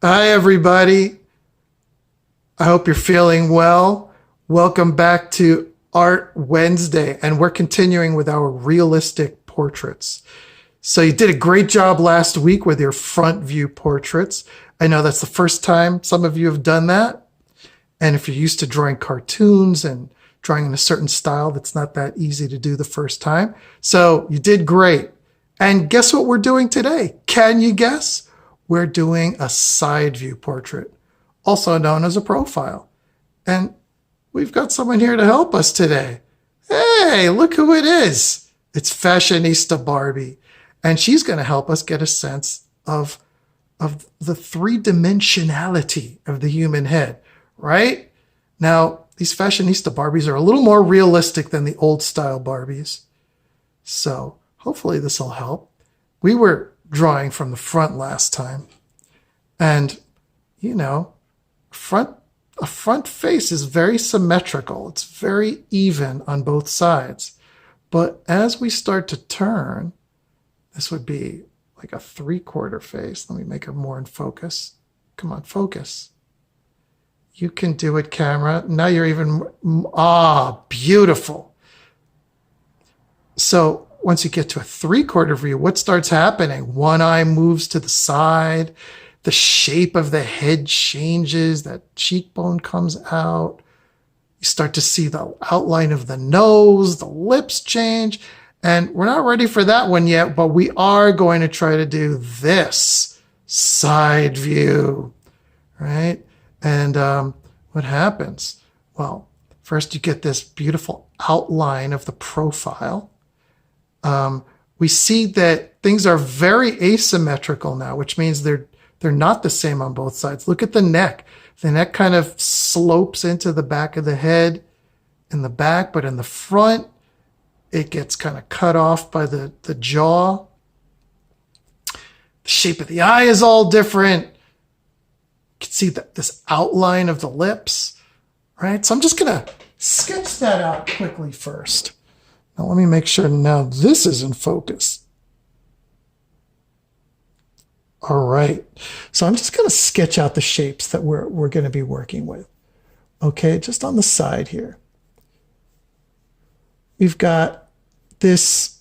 Hi, everybody. I hope you're feeling well. Welcome back to Art Wednesday, and we're continuing with our realistic portraits. So, you did a great job last week with your front view portraits. I know that's the first time some of you have done that. And if you're used to drawing cartoons and drawing in a certain style, that's not that easy to do the first time. So, you did great. And guess what we're doing today? Can you guess? We're doing a side view portrait, also known as a profile. And we've got someone here to help us today. Hey, look who it is. It's Fashionista Barbie. And she's going to help us get a sense of the three dimensionality of the human head, right? Now, these Fashionista Barbies are a little more realistic than the old style Barbies. So hopefully this will help. We were drawing from the front last time. And, you know, front a front face is very symmetrical. It's very even on both sides. But as we start to turn, this would be like a three-quarter face. Let me make her more in focus. Come on, focus. You can do it, camera. Now you're even, beautiful. So once you get to a three-quarter view, what starts happening? One eye moves to the side. The shape of the head changes. That cheekbone comes out. You start to see the outline of the nose. The lips change. And we're not ready for that one yet, but we are going to try to do this side view, right? And what happens? Well, first you get this beautiful outline of the profile. We see that things are very asymmetrical now, which means they're not the same on both sides. Look at the neck. The neck kind of slopes into the back of the head in the back, but in the front, it gets kind of cut off by the jaw. The shape of the eye is all different. You can see this outline of the lips, right? So I'm just going to sketch that out quickly first. Now let me make sure now this is in focus. All right. So I'm just going to sketch out the shapes that we're going to be working with. Okay, just on the side here. We've got this,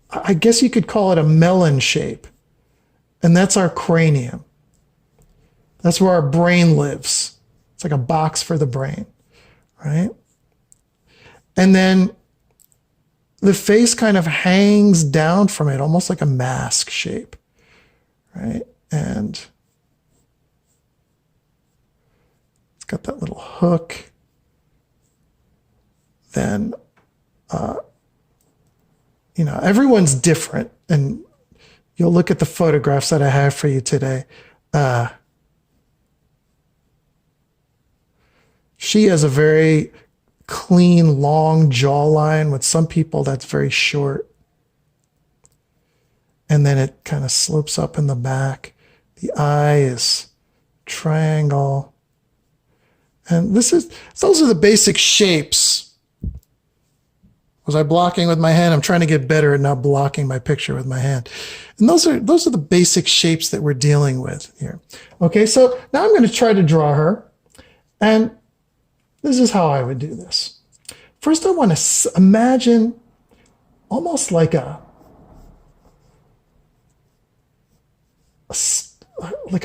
I guess you could call it a melon shape. And that's our cranium. That's where our brain lives. It's like a box for the brain, right? And then the face kind of hangs down from it, almost like a mask shape, right? And it's got that little hook. Then, everyone's different. And you'll look at the photographs that I have for you today. She has a very clean, long jawline. With some people, that's very short. And then it kind of slopes up in the back. The eye is triangle. And those are the basic shapes. Was I blocking with my hand? I'm trying to get better at not blocking my picture with my hand. And those are the basic shapes that we're dealing with here. Okay, so now I'm going to try to draw her. And this is how I would do this. First, I want to imagine almost like a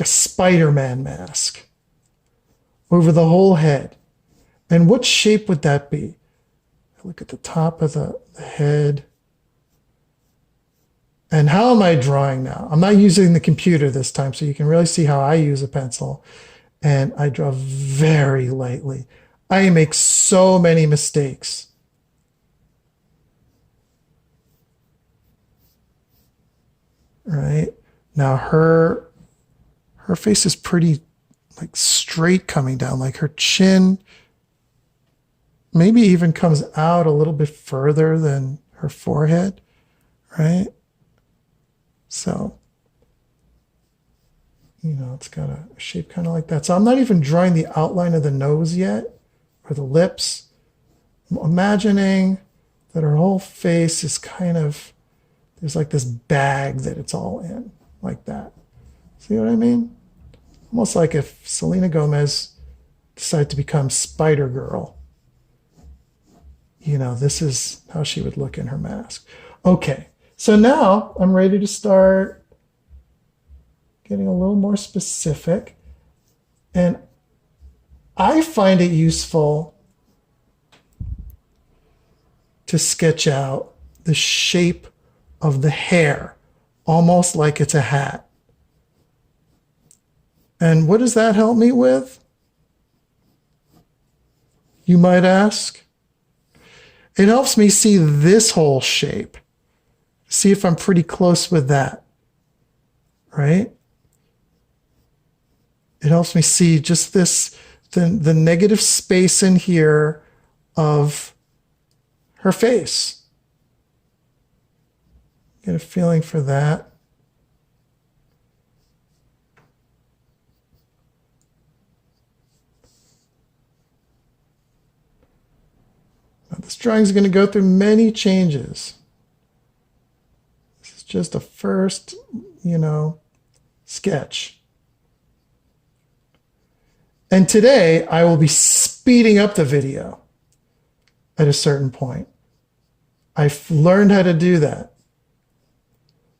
Spider-Man mask over the whole head. And what shape would that be? Look at the top of the head. And how am I drawing now? I'm not using the computer this time, so you can really see how I use a pencil. And I draw very lightly. I make so many mistakes. Right? Now her face is pretty like straight coming down, like her chin maybe even comes out a little bit further than her forehead, right? So, it's got a shape kind of like that. So I'm not even drawing the outline of the nose yet, or the lips. I'm imagining that her whole face is kind of, there's like this bag that it's all in, like that. See what I mean? Almost like if Selena Gomez decided to become Spider Girl. You know, this is how she would look in her mask. Okay, so now I'm ready to start getting a little more specific. And I find it useful to sketch out the shape of the hair, almost like it's a hat. And what does that help me with? You might ask. It helps me see this whole shape. See if I'm pretty close with that, right? It helps me see just this, the negative space in here of her face. Get a feeling for that. Now, this drawing is going to go through many changes. This is just a first, sketch. And today I will be speeding up the video at a certain point. I've learned how to do that.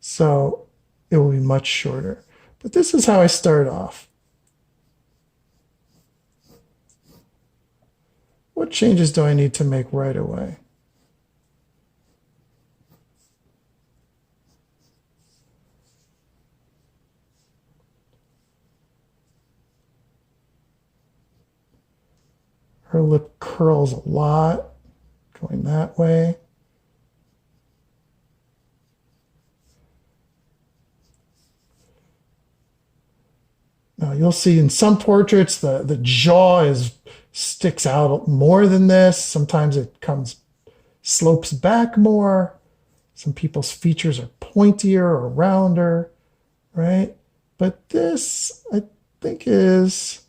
So it will be much shorter. But this is how I start off. What changes do I need to make right away? Her lip curls a lot, going that way. Now you'll see in some portraits the jaw sticks out more than this. Sometimes it slopes back more. Some people's features are pointier or rounder, right? But this, I think, is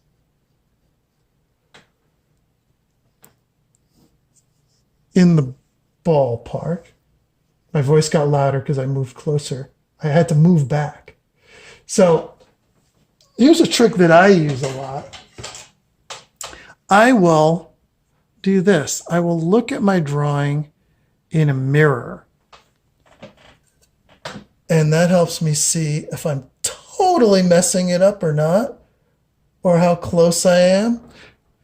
in the ballpark. My voice got louder because I moved closer. I had to move back. So here's a trick that I use a lot. I will do this. I will look at my drawing in a mirror. And that helps me see if I'm totally messing it up or not, or how close I am.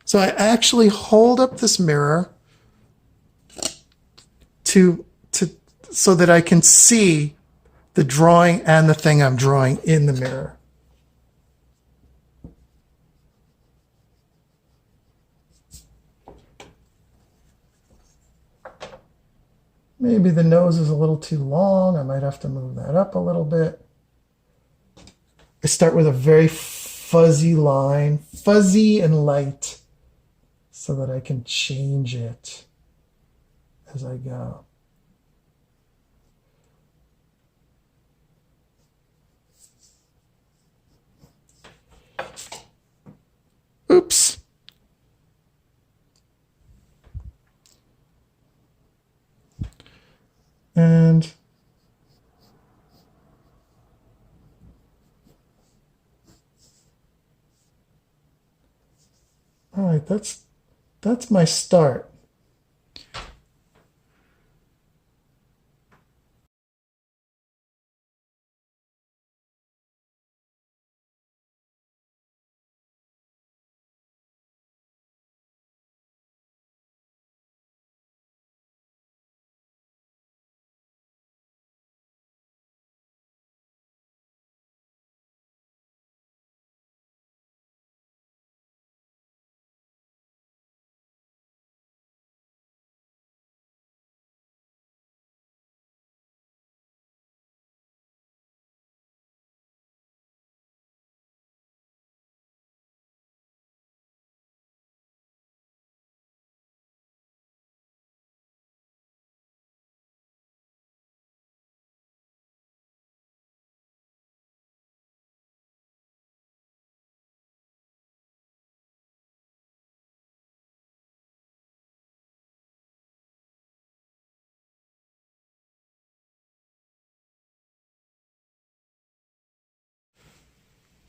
So I actually hold up this mirror so that I can see the drawing and the thing I'm drawing in the mirror. Maybe the nose is a little too long. I might have to move that up a little bit. I start with a very fuzzy line, fuzzy and light, so that I can change it as I go. Oops. And all right, that's my start.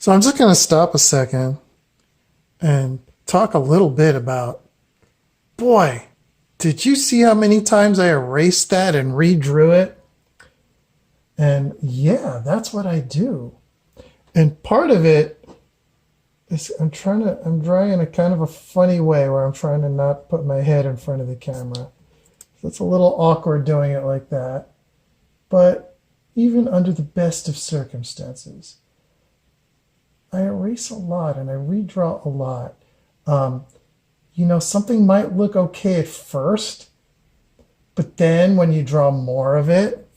So I'm just going to stop a second and talk a little bit about, boy, did you see how many times I erased that and redrew it? And yeah, that's what I do. And part of it is I'm drawing in a kind of a funny way where I'm trying to not put my head in front of the camera. So it's a little awkward doing it like that. But even under the best of circumstances, I erase a lot and I redraw a lot. Something might look okay at first, but then when you draw more of it,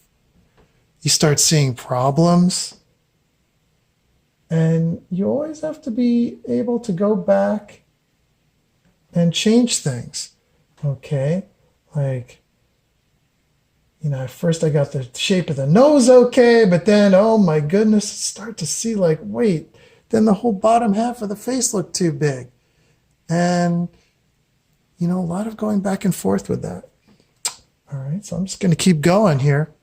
you start seeing problems. And you always have to be able to go back and change things. Okay? At first I got the shape of the nose okay, but then, oh my goodness, start to see wait, then the whole bottom half of the face looked too big. And, a lot of going back and forth with that. All right, so I'm just going to keep going here.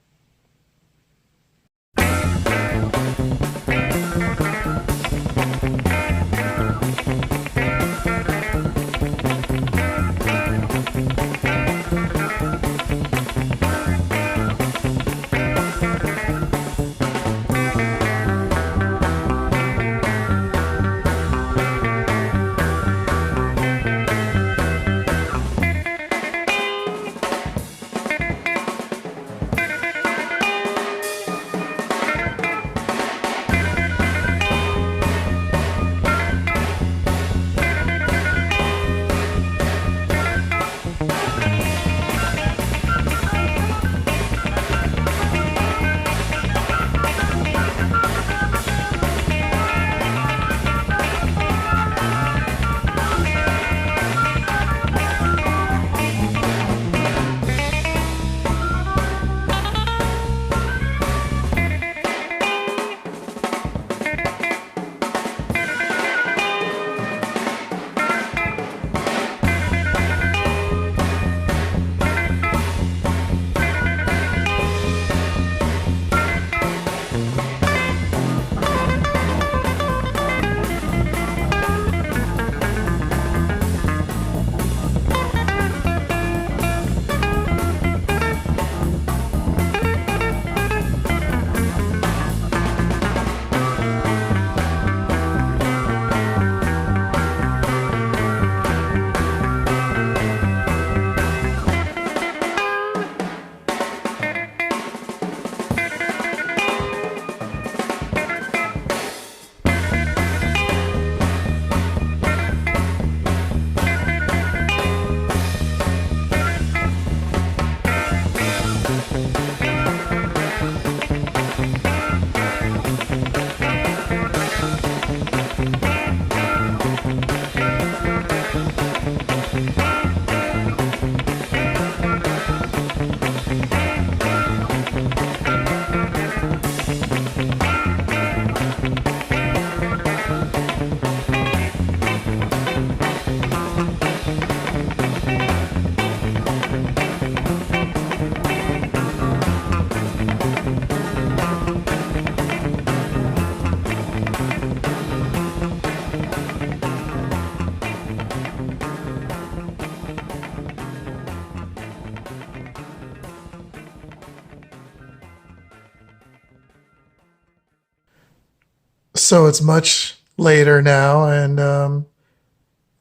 So it's much later now, and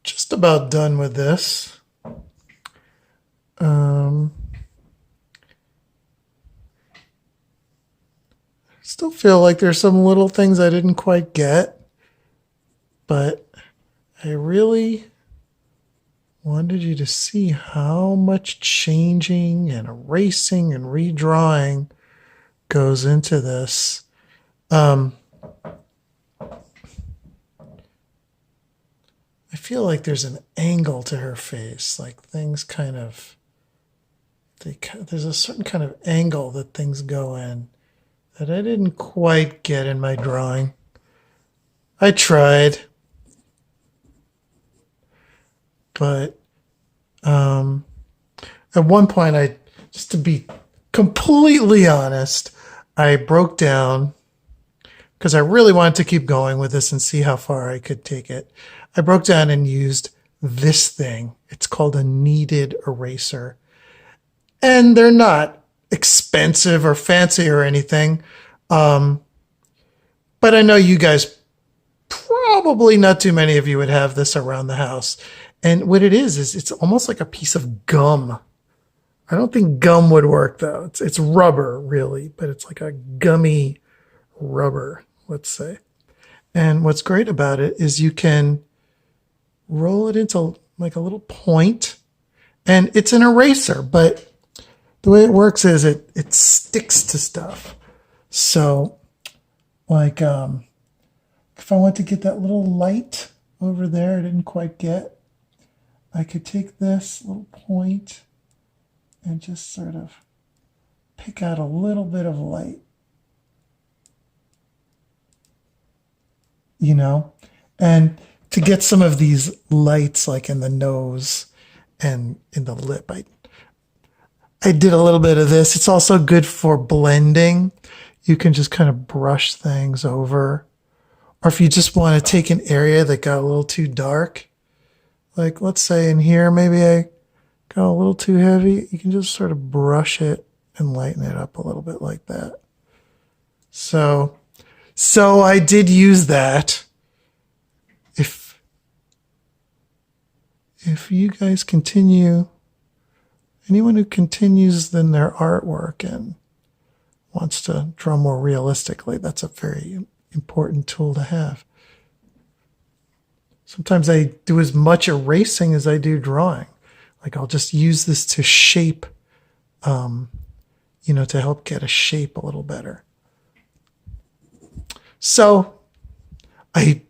just about done with this. Still feel like there's some little things I didn't quite get, but I really wanted you to see how much changing and erasing and redrawing goes into this. I feel like there's an angle to her face, like things there's a certain kind of angle that things go in that I didn't quite get in my drawing. I tried, but at one point, just to be completely honest, I broke down because I really wanted to keep going with this and see how far I could take it, I broke down and used this thing. It's called a kneaded eraser. And they're not expensive or fancy or anything. But I know you guys, probably not too many of you would have this around the house. And what it is it's almost like a piece of gum. I don't think gum would work though. It's rubber really, but it's like a gummy rubber, let's say. And what's great about it is you can roll it into like a little point, and it's an eraser, but the way it works is it sticks to stuff. So like if I want to get that little light over there I didn't quite get, I could take this little point and just sort of pick out a little bit of light, you know, and to get some of these lights like in the nose and in the lip, I did a little bit of this. It's also good for blending. You can just kind of brush things over. Or if you just want to take an area that got a little too dark, like let's say in here, maybe I got a little too heavy, you can just sort of brush it and lighten it up a little bit like that. So I did use that. If you guys continue, anyone who continues in their artwork and wants to draw more realistically, that's a very important tool to have. Sometimes I do as much erasing as I do drawing. Like I'll just use this to shape, to help get a shape a little better. So I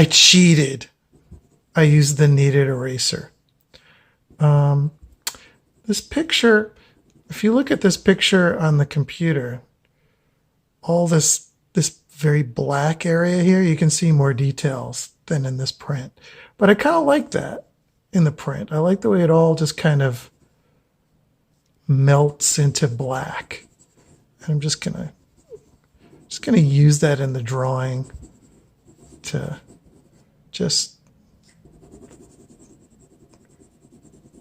cheated. I used the kneaded eraser. This picture, if you look at this picture on the computer, all this very black area here, you can see more details than in this print. But I kind of like that in the print. I like the way it all just kind of melts into black. And I'm just gonna use that in the drawing to just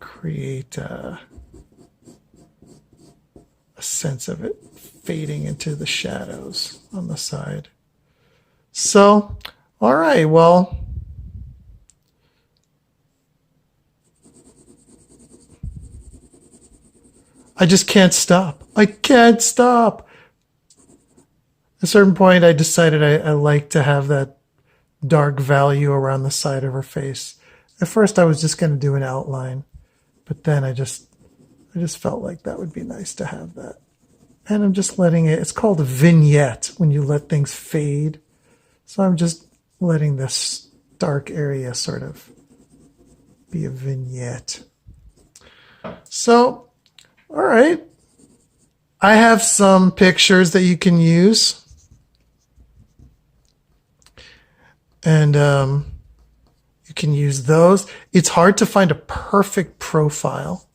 create a sense of it fading into the shadows on the side. So, all right, well, I just can't stop. I can't stop. At a certain point, I decided I like to have that dark value around the side of her face. At first, I was just going to do an outline, but then I just felt like that would be nice to have that. And I'm just letting it, it's called a vignette when you let things fade. So I'm just letting this dark area sort of be a vignette. So, all right. I have some pictures that you can use. And you can use those. It's hard to find a perfect profile.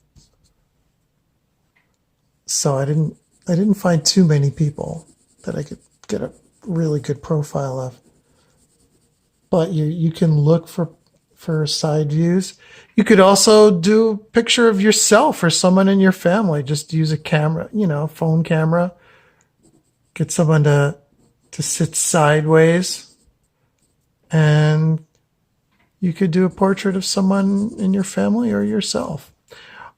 So I didn't find too many people that I could get a really good profile of. But you can look for side views. You could also do a picture of yourself or someone in your family. Just use a camera, phone camera. Get someone to sit sideways. And you could do a portrait of someone in your family or yourself.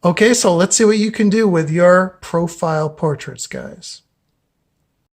Okay, so let's see what you can do with your profile portraits, guys.